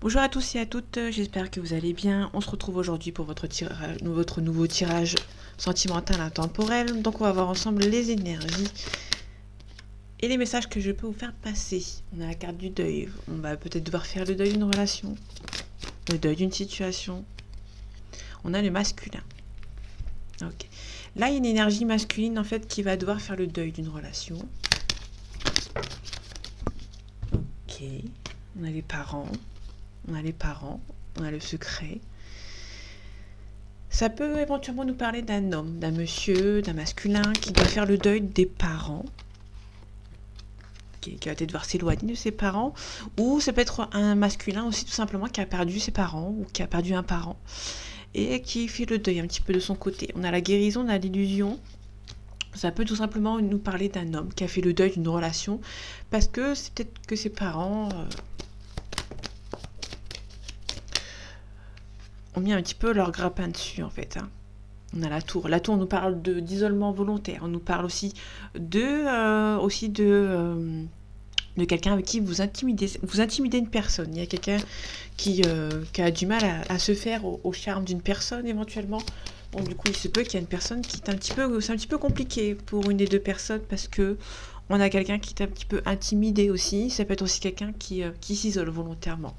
Bonjour à tous et à toutes, j'espère que vous allez bien. On se retrouve aujourd'hui pour votre nouveau tirage sentimental intemporel. Donc on va voir ensemble les énergies et les messages que je peux vous faire passer. On a la carte du deuil. On va peut-être devoir faire le deuil d'une relation, le deuil d'une situation. On a le masculin. Ok. Là, il y a une énergie masculine en fait qui va devoir faire le deuil d'une relation. Ok. On a les parents. On a le secret. Ça peut éventuellement nous parler d'un homme, d'un monsieur, d'un masculin qui doit faire le deuil des parents, qui va peut-être devoir s'éloigner de ses parents, ou ça peut être un masculin aussi tout simplement qui a perdu ses parents ou qui a perdu un parent et qui fait le deuil un petit peu de son côté. On a la guérison, on a l'illusion. Ça peut tout simplement nous parler d'un homme qui a fait le deuil d'une relation parce que c'est peut-être que ses parents ont mis un petit peu leur grappin dessus en fait. On a la tour. La tour, on nous parle d'isolement volontaire. On nous parle aussi de quelqu'un avec qui vous intimidez une personne. Il y a quelqu'un qui a du mal à se faire au charme d'une personne éventuellement. Donc du coup, il se peut qu'il y ait une personne qui est c'est un petit peu compliqué pour une des deux personnes parce que on a quelqu'un qui est un petit peu intimidé aussi. Ça peut être aussi quelqu'un qui s'isole volontairement.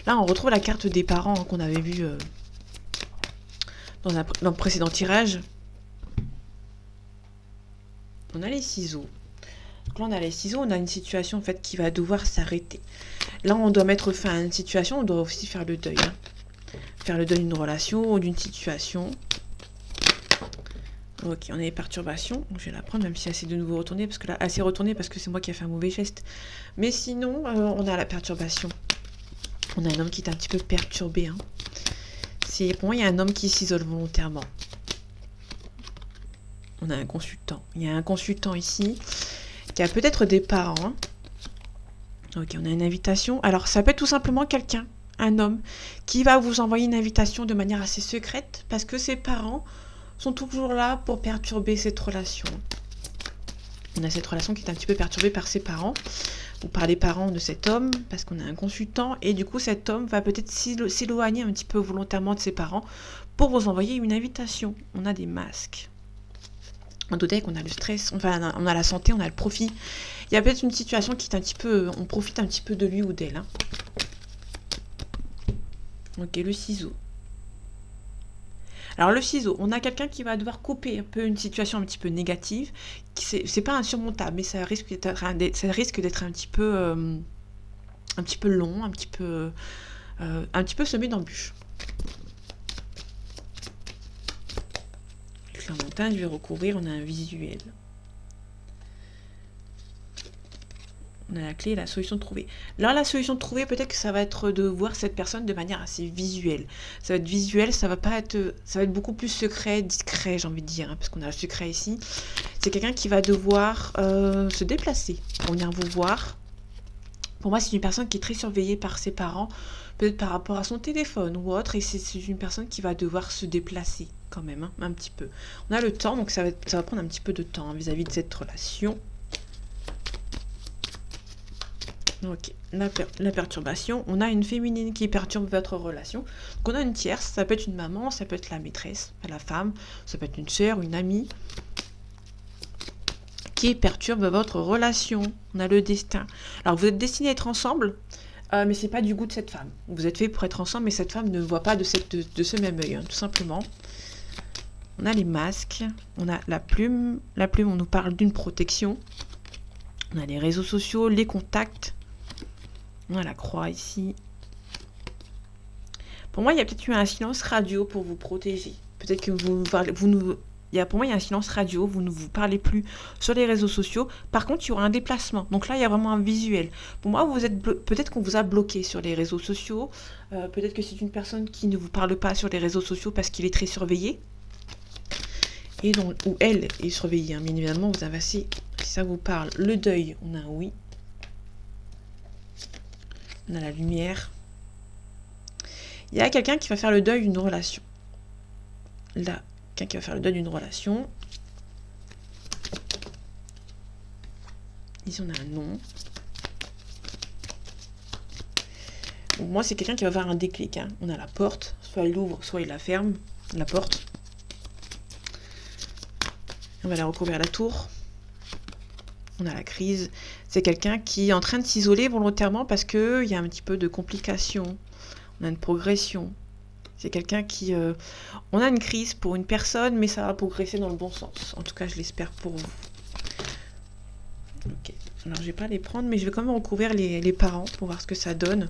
Là, on retrouve la carte des parents qu'on avait vue dans le précédent tirage. On a les ciseaux. Donc là, on a les ciseaux, on a une situation en fait qui va devoir s'arrêter. Là, on doit mettre fin à une situation, on doit aussi faire le deuil. Faire le deuil d'une relation ou d'une situation. Ok, on a les perturbations. Je vais la prendre, même si elle s'est de nouveau retournée, parce que là, elle s'est retournée parce que c'est moi qui ai fait un mauvais geste. Mais sinon, on a la perturbation. On a un homme qui est un petit peu perturbé. Pour moi, il y a un homme qui s'isole volontairement. On a un consultant. Il y a un consultant ici qui a peut-être des parents. Ok, on a une invitation. Alors, ça peut être tout simplement quelqu'un, un homme, qui va vous envoyer une invitation de manière assez secrète parce que ses parents sont toujours là pour perturber cette relation. On a cette relation qui est un petit peu perturbée par ses parents ou par les parents de cet homme parce qu'on a un consultant et du coup cet homme va peut-être s'éloigner un petit peu volontairement de ses parents pour vous envoyer une invitation. On a des masques. On doute qu'on a le stress, enfin on a la santé, on a le profit. Il y a peut-être une situation qui est un petit peu, on profite un petit peu de lui ou d'elle. Ok, le ciseau. Alors le ciseau, on a quelqu'un qui va devoir couper un peu une situation un petit peu négative. C'est pas insurmontable, mais ça risque d'être un petit peu long, un petit peu semé d'embûches. Clémentine, je vais recouvrir, on a un visuel. On a la clé et la solution trouvée. Là, la solution trouvée, peut-être que ça va être de voir cette personne de manière assez visuelle. Ça va être visuel, ça va être beaucoup plus secret, discret, j'ai envie de dire, parce qu'on a le secret ici. C'est quelqu'un qui va devoir se déplacer pour venir vous voir. Pour moi, c'est une personne qui est très surveillée par ses parents, peut-être par rapport à son téléphone ou autre, et c'est une personne qui va devoir se déplacer quand même, un petit peu. On a le temps, donc ça va prendre un petit peu de temps vis-à-vis de cette relation. Ok, la perturbation. On a une féminine qui perturbe votre relation. Donc on a une tierce, ça peut être une maman, ça peut être la maîtresse, la femme, ça peut être une sœur, une amie, qui perturbe votre relation. On a le destin. Alors vous êtes destinés à être ensemble, mais c'est pas du goût de cette femme. Vous êtes fait pour être ensemble, mais cette femme ne voit pas de ce même œil, tout simplement. On a les masques, on a la plume. La plume, on nous parle d'une protection. On a les réseaux sociaux, les contacts. On a la croix ici. Pour moi, il y a peut-être eu un silence radio pour vous protéger. Peut-être que pour moi, il y a un silence radio, vous ne vous parlez plus sur les réseaux sociaux. Par contre, il y aura un déplacement. Donc là, il y a vraiment un visuel. Pour moi, peut-être qu'on vous a bloqué sur les réseaux sociaux. Peut-être que c'est une personne qui ne vous parle pas sur les réseaux sociaux parce qu'il est très surveillé. Ou elle est surveillée. Bien évidemment, vous avez assez, si ça vous parle. Le deuil, on a un oui. On a la lumière. Il y a quelqu'un qui va faire le deuil d'une relation. Là, quelqu'un qui va faire le deuil d'une relation. Ici, on a un non. Pour moi, c'est quelqu'un qui va avoir un déclic. Hein. On a la porte, soit il ouvre, soit il la ferme, la porte. On va la recouvrir la tour. On a la crise. C'est quelqu'un qui est en train de s'isoler volontairement parce qu'il y a un petit peu de complications. On a une progression. C'est quelqu'un qui... on a une crise pour une personne, mais ça va progresser dans le bon sens. En tout cas, je l'espère pour vous. Ok. Alors, je vais pas les prendre, mais je vais quand même recouvrir les parents pour voir ce que ça donne.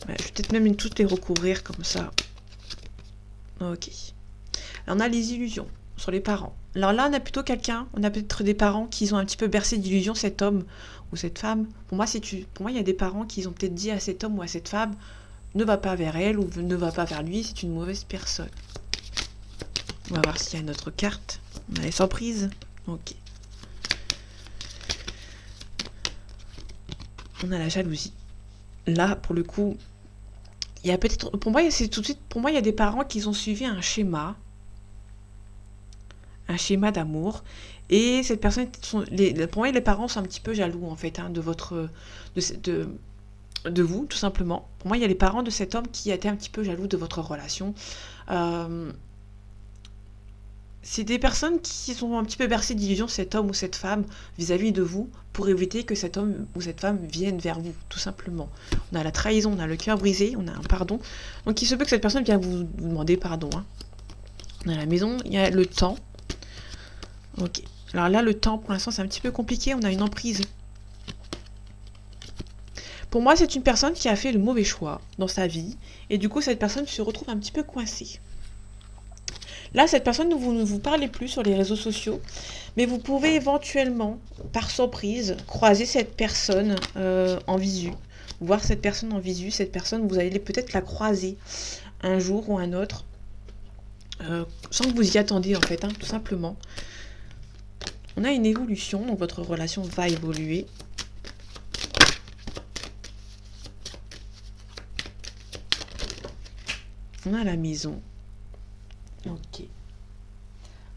Ouais, je vais peut-être même toutes les recouvrir comme ça. Ok. Alors, on a les illusions sur les parents. Alors là, on a plutôt quelqu'un, on a peut-être des parents qui ont un petit peu bercé d'illusions cet homme ou cette femme. Pour moi, il y a des parents qui ont peut-être dit à cet homme ou à cette femme, ne va pas vers elle ou ne va pas vers lui, c'est une mauvaise personne. On va voir s'il y a une autre carte. On a les surprises. Ok. On a la jalousie. Là, pour le coup, il y a peut-être... Pour moi, c'est tout de suite... Pour moi, il y a des parents qui ont suivi un schéma d'amour. Et cette personne... Pour moi, les parents sont un petit peu jaloux, en fait, hein, de vous, tout simplement. Pour moi, il y a les parents de cet homme qui étaient un petit peu jaloux de votre relation. C'est des personnes qui sont un petit peu bercées d'illusions, cet homme ou cette femme, vis-à-vis de vous, pour éviter que cet homme ou cette femme vienne vers vous, tout simplement. On a la trahison, on a le cœur brisé, on a un pardon. Donc il se peut que cette personne vienne vous demander pardon. Hein. On a la maison, il y a le temps. Ok. Alors là, le temps, pour l'instant, c'est un petit peu compliqué. On a une emprise. Pour moi, c'est une personne qui a fait le mauvais choix dans sa vie. Et du coup, cette personne se retrouve un petit peu coincée. Là, cette personne ne vous parlez plus sur les réseaux sociaux. Mais vous pouvez éventuellement, par surprise, croiser cette personne en visu. Voir cette personne en visu. Cette personne, vous allez peut-être la croiser un jour ou un autre. Sans que vous y attendiez, en fait, hein, tout simplement. On a une évolution. Donc, votre relation va évoluer. On a la maison. Ok.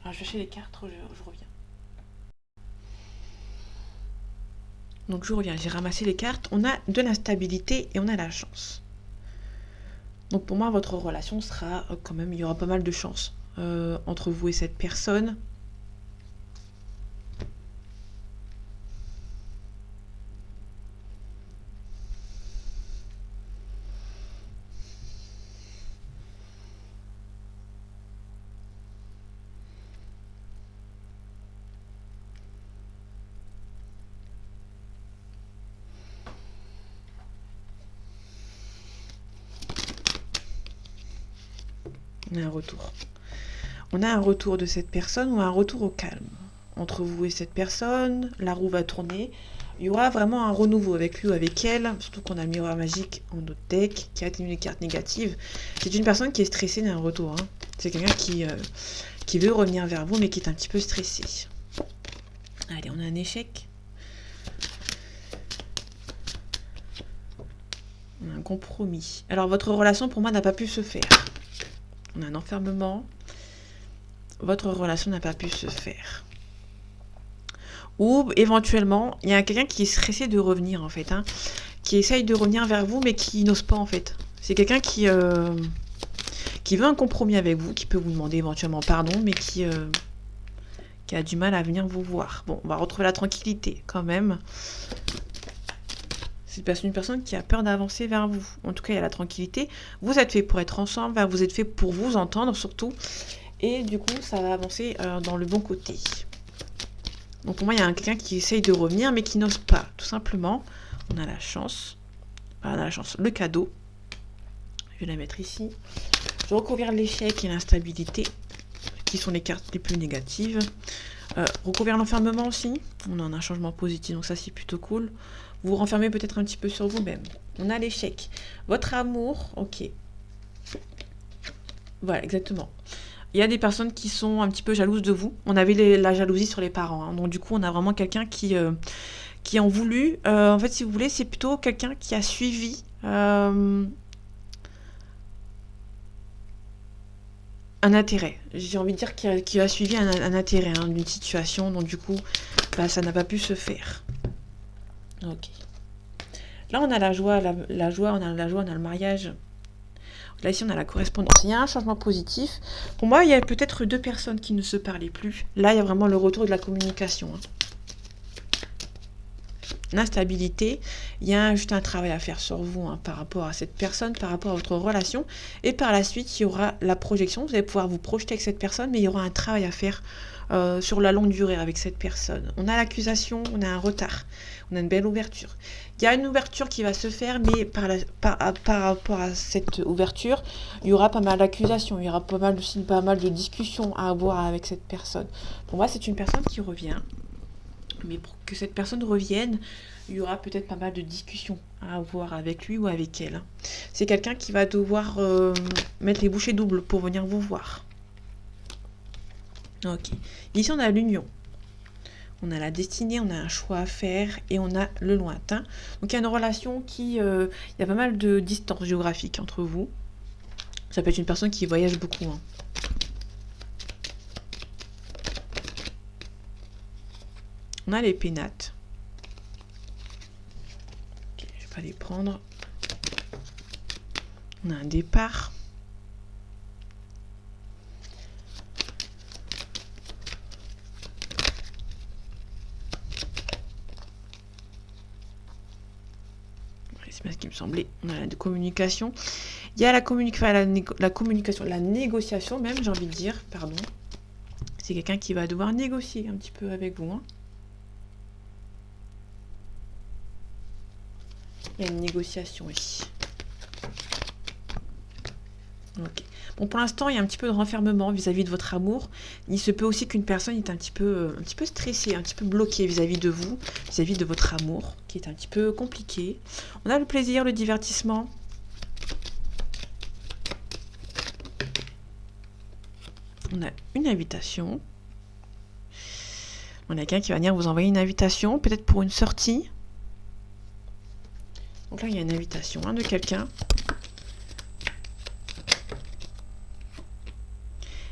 Alors, je vais chercher les cartes, je reviens. Donc, je reviens. J'ai ramassé les cartes. On a de l'instabilité et on a la chance. Donc, pour moi, votre relation sera quand même... Il y aura pas mal de chance entre vous et cette personne. On a un retour. On a un retour de cette personne ou un retour au calme. Entre vous et cette personne, la roue va tourner. Il y aura vraiment un renouveau avec lui ou avec elle. Surtout qu'on a le miroir magique en notre deck, qui a tenu les cartes négatives. C'est une personne qui est stressée d'un retour. Hein. C'est quelqu'un qui veut revenir vers vous, mais qui est un petit peu stressé. Allez, on a un échec. On a un compromis. Alors, votre relation, pour moi, n'a pas pu se faire. On a un enfermement. Votre relation n'a pas pu se faire. Ou éventuellement, il y a quelqu'un qui est stressé de revenir en fait, hein, qui essaye de revenir vers vous mais qui n'ose pas en fait. C'est quelqu'un qui veut un compromis avec vous, qui peut vous demander éventuellement pardon, mais qui a du mal à venir vous voir. Bon, on va retrouver la tranquillité quand même. C'est une personne qui a peur d'avancer vers vous. En tout cas, il y a la tranquillité. Vous êtes fait pour être ensemble, vous êtes fait pour vous entendre surtout. Et du coup, ça va avancer dans le bon côté. Donc pour moi, il y a quelqu'un qui essaye de revenir, mais qui n'ose pas, tout simplement. On a la chance. Voilà, on a la chance. Le cadeau. Je vais la mettre ici. Je recouvre l'échec et l'instabilité, qui sont les cartes les plus négatives. Recouvrir l'enfermement aussi. On a un changement positif, donc ça, c'est plutôt cool. Vous vous renfermez peut-être un petit peu sur vous-même. On a l'échec. Votre amour, ok. Voilà, exactement. Il y a des personnes qui sont un petit peu jalouses de vous. On avait la jalousie sur les parents. Hein. Donc du coup, on a vraiment quelqu'un qui en voulu. En fait, si vous voulez, c'est plutôt quelqu'un qui a suivi un intérêt. J'ai envie de dire qui a suivi un intérêt d'une situation. Donc du coup, ça n'a pas pu se faire. Ok. Là, on a la joie, la joie, on a la joie, on a le mariage. Là, ici, on a la correspondance. Il y a un changement positif. Pour moi, il y a peut-être 2 personnes qui ne se parlaient plus. Là, il y a vraiment le retour de la communication. Hein. L'instabilité, il y a juste un travail à faire sur vous hein, par rapport à cette personne, par rapport à votre relation. Et par la suite, il y aura la projection. Vous allez pouvoir vous projeter avec cette personne, mais il y aura un travail à faire sur la longue durée avec cette personne. On a l'accusation, on a un retard, on a une belle ouverture. Il y a une ouverture qui va se faire, mais par rapport à cette ouverture, il y aura pas mal d'accusations, il y aura pas mal de discussions à avoir avec cette personne. Pour moi, c'est une personne qui revient. Mais pour que cette personne revienne, il y aura peut-être pas mal de discussions à avoir avec lui ou avec elle. C'est quelqu'un qui va devoir mettre les bouchées doubles pour venir vous voir. Ok. Ici, on a l'union. On a la destinée, on a un choix à faire et on a le lointain. Donc, il y a une relation qui... il y a pas mal de distance géographique entre vous. Ça peut être une personne qui voyage beaucoup. Hein. On a les pénates. Okay, je vais pas les prendre. On a un départ. C'est bien ce qui me semblait. On a la communication. Il y a la communication, la négociation même, j'ai envie de dire, pardon. C'est quelqu'un qui va devoir négocier un petit peu avec vous. Hein. Il y a une négociation ici. Ok. Bon, pour l'instant, il y a un petit peu de renfermement vis-à-vis de votre amour. Il se peut aussi qu'une personne est un petit peu stressée, un petit peu bloquée vis-à-vis de vous, vis-à-vis de votre amour, qui est un petit peu compliqué. On a le plaisir, le divertissement. On a une invitation. On a quelqu'un qui va venir vous envoyer une invitation, peut-être pour une sortie. Donc là, il y a une invitation de quelqu'un.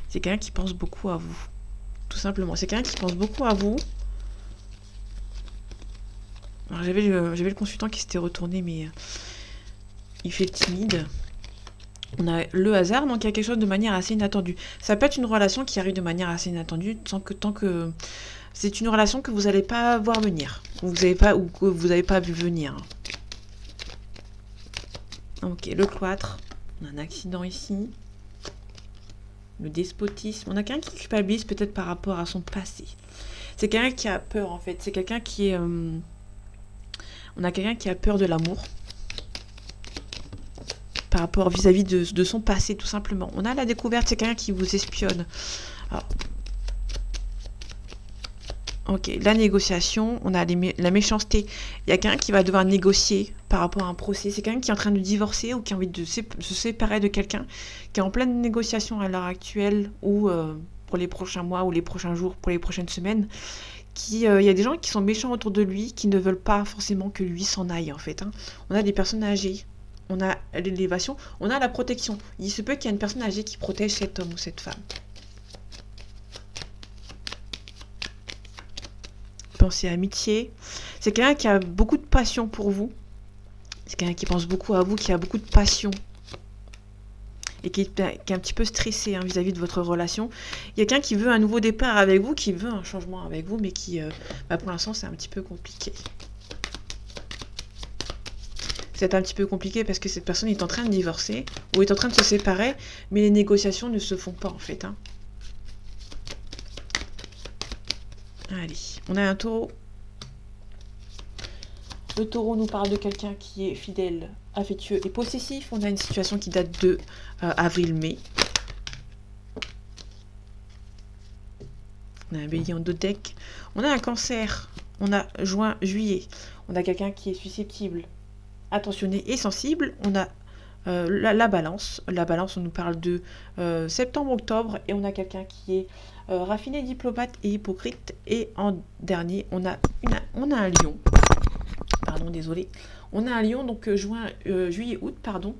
C'est quelqu'un qui pense beaucoup à vous. Tout simplement. C'est quelqu'un qui pense beaucoup à vous. Alors, j'avais le consultant qui s'était retourné, mais il fait timide. On a le hasard, donc il y a quelque chose de manière assez inattendue. Ça peut être une relation qui arrive de manière assez inattendue, tant que c'est une relation que vous n'allez pas voir venir. Ou que vous n'avez pas vu venir. Ok, le cloître. On a un accident ici. Le despotisme. On a quelqu'un qui culpabilise peut-être par rapport à son passé. C'est quelqu'un qui a peur en fait. C'est quelqu'un qui est... on a quelqu'un qui a peur de l'amour. Par rapport vis-à-vis de son passé tout simplement. On a la découverte, c'est quelqu'un qui vous espionne. Alors, ok, la négociation, on a la méchanceté. Il y a quelqu'un qui va devoir négocier par rapport à un procès. C'est quelqu'un qui est en train de divorcer ou qui a envie de se séparer de quelqu'un, qui est en pleine négociation à l'heure actuelle ou pour les prochains mois ou les prochains jours, pour les prochaines semaines. Il y a des gens qui sont méchants autour de lui, qui ne veulent pas forcément que lui s'en aille en fait. Hein. On a des personnes âgées. On a l'élévation, on a la protection. Il se peut qu'il y ait une personne âgée qui protège cet homme ou cette femme. Pensez à amitié. C'est quelqu'un qui a beaucoup de passion pour vous. C'est quelqu'un qui pense beaucoup à vous, qui a beaucoup de passion. Et qui est un petit peu stressé vis-à-vis de votre relation. Il y a quelqu'un qui veut un nouveau départ avec vous, qui veut un changement avec vous, mais qui, pour l'instant, c'est un petit peu compliqué. C'est un petit peu compliqué parce que cette personne est en train de divorcer ou est en train de se séparer, mais les négociations ne se font pas en fait. Hein. Allez, on a un taureau. Le taureau nous parle de quelqu'un qui est fidèle, affectueux et possessif. On a une situation qui date de avril-mai. On a un bélier en deux decks. On a un cancer. On a juin-juillet. On a quelqu'un qui est susceptible, attentionné et sensible. On a la balance. La balance, on nous parle de septembre-octobre. Et on a quelqu'un qui est raffiné, diplomate et hypocrite. Et en dernier, on a un lion. Pardon, désolé. On a un lion, donc juillet-août, pardon.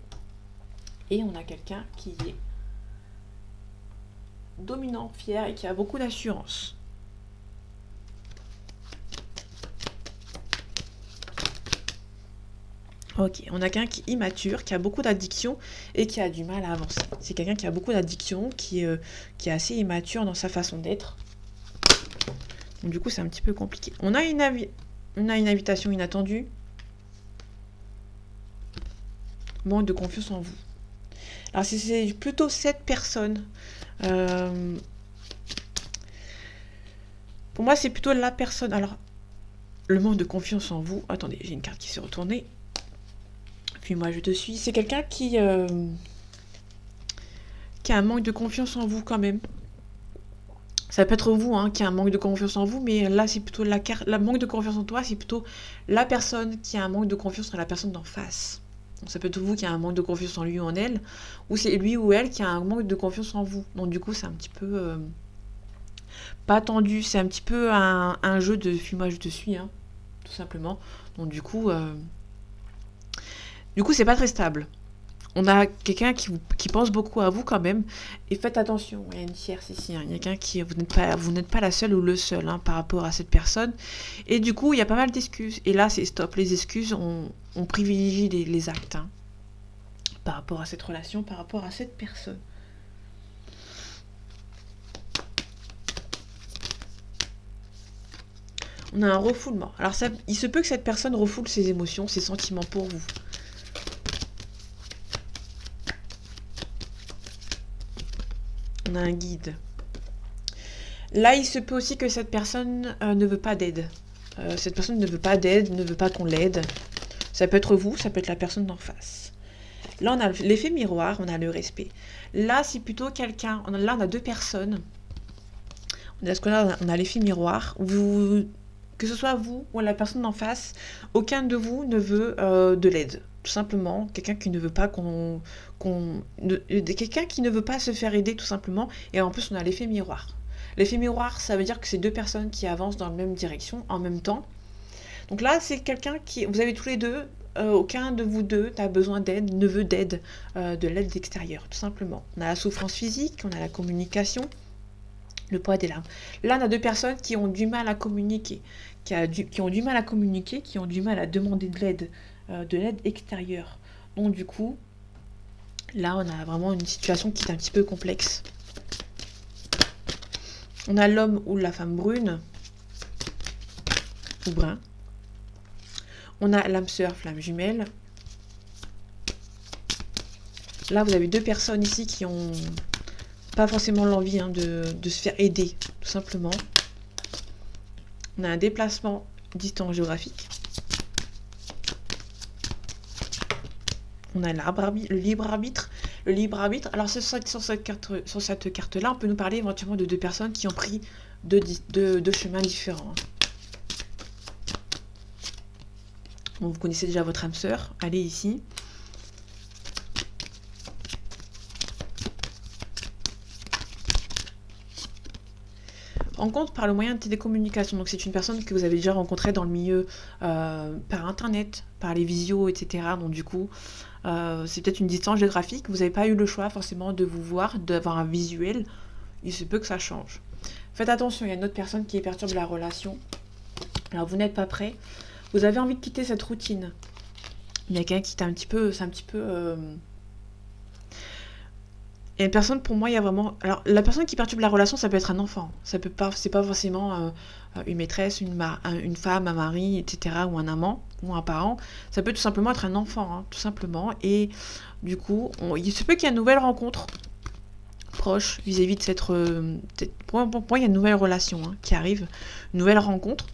Et on a quelqu'un qui est dominant, fier et qui a beaucoup d'assurance. Ok, on a quelqu'un qui est immature, qui a beaucoup d'addiction et qui a du mal à avancer. C'est quelqu'un qui a beaucoup d'addiction, qui est assez immature dans sa façon d'être. Donc du coup, c'est un petit peu compliqué. On a une invitation inattendue. Manque de confiance en vous. Alors si c'est plutôt cette personne, pour moi c'est plutôt la personne. Alors le manque de confiance en vous. Attendez, j'ai une carte qui s'est retournée. Puis moi je te suis. C'est quelqu'un qui a un manque de confiance en vous quand même. Ça peut être vous qui a un manque de confiance en vous, mais là c'est plutôt la manque de confiance en toi, c'est plutôt la personne qui a un manque de confiance en la personne d'en face. Donc ça peut être vous qui a un manque de confiance en lui ou en elle, ou c'est lui ou elle qui a un manque de confiance en vous. Donc du coup c'est un petit peu pas tendu, c'est un petit peu un jeu de fuis-moi je te suis, tout simplement. Donc du coup c'est pas très stable. On a quelqu'un qui pense beaucoup à vous quand même. Et faites attention, il y a une tierce ici. Il y a quelqu'un qui... Vous n'êtes pas la seule ou le seul par rapport à cette personne. Et du coup, il y a pas mal d'excuses. Et là, c'est stop. Les excuses, on privilégie les actes. Par rapport à cette relation, par rapport à cette personne. On a un refoulement. Alors, il se peut que cette personne refoule ses émotions, ses sentiments pour vous. On a un guide. Là, il se peut aussi que cette personne ne veut pas d'aide. Cette personne ne veut pas d'aide, ne veut pas qu'on l'aide. Ça peut être vous, ça peut être la personne d'en face. Là, on a l'effet miroir, on a le respect. Là, c'est plutôt quelqu'un... Là, on a deux personnes. On a l'effet miroir. Que ce soit vous ou la personne d'en face, aucun de vous ne veut de l'aide. Tout simplement, quelqu'un qui ne veut pas quelqu'un qui ne veut pas se faire aider, tout simplement. Et en plus, on a l'effet miroir. L'effet miroir, ça veut dire que c'est deux personnes qui avancent dans la même direction en même temps. Donc là, c'est quelqu'un qui... Vous avez tous les deux, aucun de vous deux n'a besoin d'aide, ne veut d'aide, de l'aide extérieure, tout simplement. On a la souffrance physique, on a la communication, le poids des larmes. Là, on a deux personnes qui ont du mal à communiquer, qui ont du mal à communiquer, qui ont du mal à demander de l'aide extérieure. Donc du coup, là, on a vraiment une situation qui est un petit peu complexe. On a l'homme ou la femme brune ou brun. On a l'âme sœur, flamme jumelle. Là, vous avez deux personnes ici qui ont pas forcément l'envie de se faire aider, tout simplement. On a un déplacement distance géographique. On a le libre arbitre. Le libre arbitre, alors sur cette carte-là, on peut nous parler éventuellement de deux personnes qui ont pris deux chemins différents. Bon, vous connaissez déjà votre âme sœur. Allez ici. Rencontre par le moyen de télécommunication. Donc c'est une personne que vous avez déjà rencontrée dans le milieu par internet, par les visios, etc. Donc du coup, c'est peut-être une distance géographique. Vous n'avez pas eu le choix forcément de vous voir, d'avoir un visuel. Il se peut que ça change. Faites attention, il y a une autre personne qui perturbe la relation. Alors vous n'êtes pas prêt. Vous avez envie de quitter cette routine. Il y a quelqu'un qui est un petit peu... Il y a une personne, pour moi, il y a vraiment... Alors, la personne qui perturbe la relation, ça peut être un enfant. C'est pas forcément une maîtresse, une femme, un mari, etc., ou un amant, ou un parent. Ça peut tout simplement être un enfant, tout simplement. Et du coup, il se peut qu'il y ait une nouvelle rencontre proche vis-à-vis de cette... Pour moi, il y a une nouvelle relation qui arrive, une nouvelle rencontre.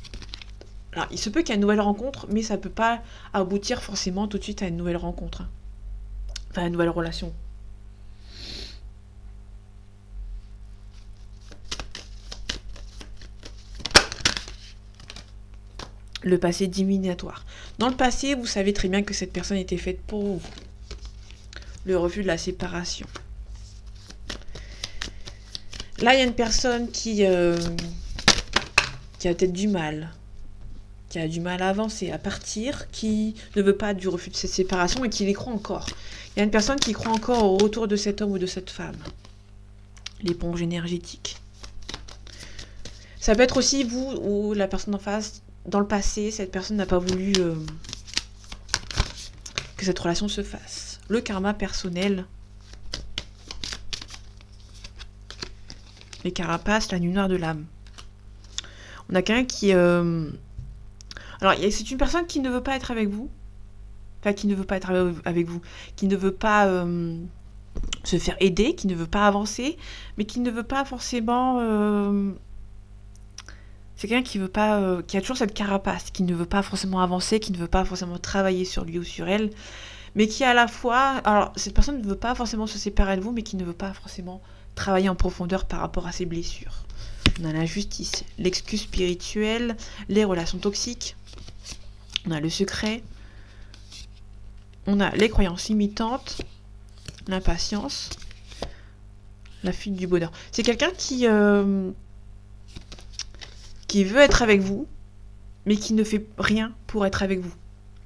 Alors, il se peut qu'il y ait une nouvelle rencontre, mais ça ne peut pas aboutir forcément tout de suite à une nouvelle rencontre. Enfin, une nouvelle relation. Le passé divinatoire. Dans le passé, vous savez très bien que cette personne était faite pour vous. Le refus de la séparation. Là, il y a une personne qui a peut-être du mal. Qui a du mal à avancer, à partir, qui ne veut pas du refus de cette séparation et qui y croit encore. Il y a une personne qui croit encore au retour de cet homme ou de cette femme. L'éponge énergétique. Ça peut être aussi vous ou la personne en face. Dans le passé, cette personne n'a pas voulu que cette relation se fasse. Le karma personnel. Les carapaces, la nuit noire de l'âme. On a quelqu'un qui... Alors, c'est une personne qui ne veut pas être avec vous. Enfin, qui ne veut pas être avec vous. Qui ne veut pas se faire aider, qui ne veut pas avancer, mais qui ne veut pas forcément... C'est quelqu'un qui veut pas... qui a toujours cette carapace, qui ne veut pas forcément avancer, qui ne veut pas forcément travailler sur lui ou sur elle, mais qui à la fois... Alors, cette personne ne veut pas forcément se séparer de vous, mais qui ne veut pas forcément travailler en profondeur par rapport à ses blessures. On a la justice, l'excuse spirituelle, les relations toxiques, on a le secret, on a les croyances limitantes, l'impatience, la fuite du bonheur. C'est quelqu'un qui veut être avec vous, mais qui ne fait rien pour être avec vous.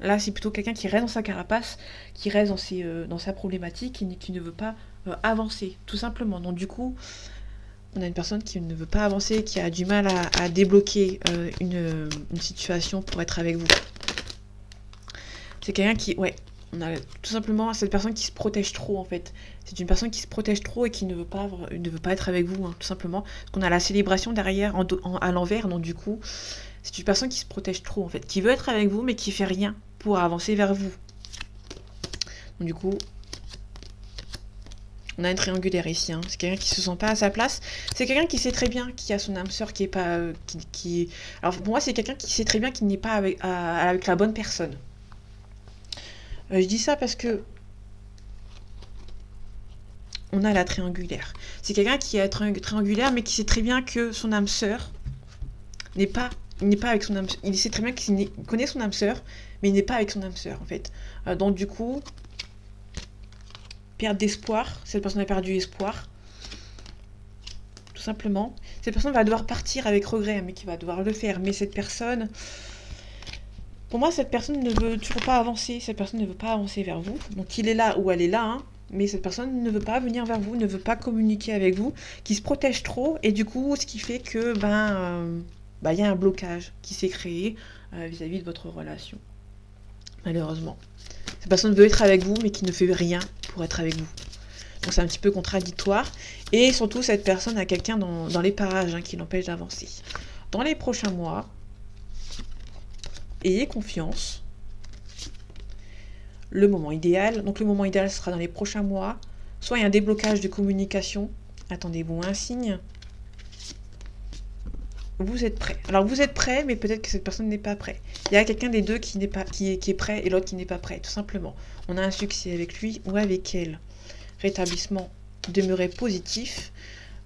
Là, c'est plutôt quelqu'un qui reste dans sa carapace, qui reste dans sa problématique, qui ne veut pas avancer, tout simplement. Donc du coup, on a une personne qui ne veut pas avancer, qui a du mal à débloquer une situation pour être avec vous. C'est quelqu'un qui... Ouais, on a tout simplement cette personne qui se protège trop, en fait. C'est une personne qui se protège trop et qui ne veut pas être avec vous, hein, tout simplement. Parce qu'on a la célébration derrière, à l'envers, donc du coup, c'est une personne qui se protège trop, en fait. Qui veut être avec vous, mais qui fait rien pour avancer vers vous. Donc du coup... On a une triangulaire ici, hein. C'est quelqu'un qui se sent pas à sa place. C'est quelqu'un qui sait très bien qui a son âme sœur qui est pas... Alors pour moi, c'est quelqu'un qui sait très bien qu'il n'est pas avec la bonne personne. Je dis ça parce que... On a la triangulaire. C'est quelqu'un qui est triangulaire, mais qui sait très bien que son âme sœur n'est pas avec son âme sœur. Il sait très bien qu'il connaît son âme sœur, mais il n'est pas avec son âme sœur, en fait. Donc du coup... Perte d'espoir, cette personne a perdu espoir, tout simplement. Cette personne va devoir partir avec regret, mais qui va devoir le faire. Mais cette personne, pour moi, cette personne ne veut toujours pas avancer. Cette personne ne veut pas avancer vers vous. Donc il est là ou elle est là, hein, mais cette personne ne veut pas venir vers vous, ne veut pas communiquer avec vous, qui se protège trop, et du coup, ce qui fait que y a un blocage qui s'est créé vis-à-vis de votre relation. Malheureusement. Cette personne veut être avec vous, mais qui ne fait rien pour être avec vous. Donc c'est un petit peu contradictoire. Et surtout, cette personne a quelqu'un dans les parages, hein, qui l'empêche d'avancer. Dans les prochains mois, ayez confiance. Le moment idéal. Donc le moment idéal sera dans les prochains mois. Soit il y a un déblocage de communication. Attendez-vous un signe. Vous êtes prêt. Alors vous êtes prêt, mais peut-être que cette personne n'est pas prêt. Il y a quelqu'un des deux qui est prêt et l'autre qui n'est pas prêt, tout simplement. On a un succès avec lui ou avec elle. Rétablissement, demeurez positif.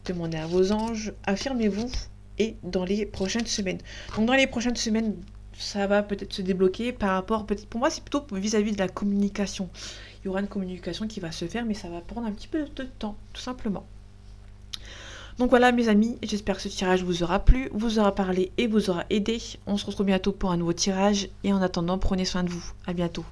Demandez à vos anges, affirmez-vous, et dans les prochaines semaines. Donc dans les prochaines semaines, ça va peut-être se débloquer par rapport, pour moi c'est plutôt vis-à-vis de la communication. Il y aura une communication qui va se faire, mais ça va prendre un petit peu de temps, tout simplement. Donc voilà mes amis, j'espère que ce tirage vous aura plu, vous aura parlé et vous aura aidé. On se retrouve bientôt pour un nouveau tirage et en attendant, prenez soin de vous. À bientôt.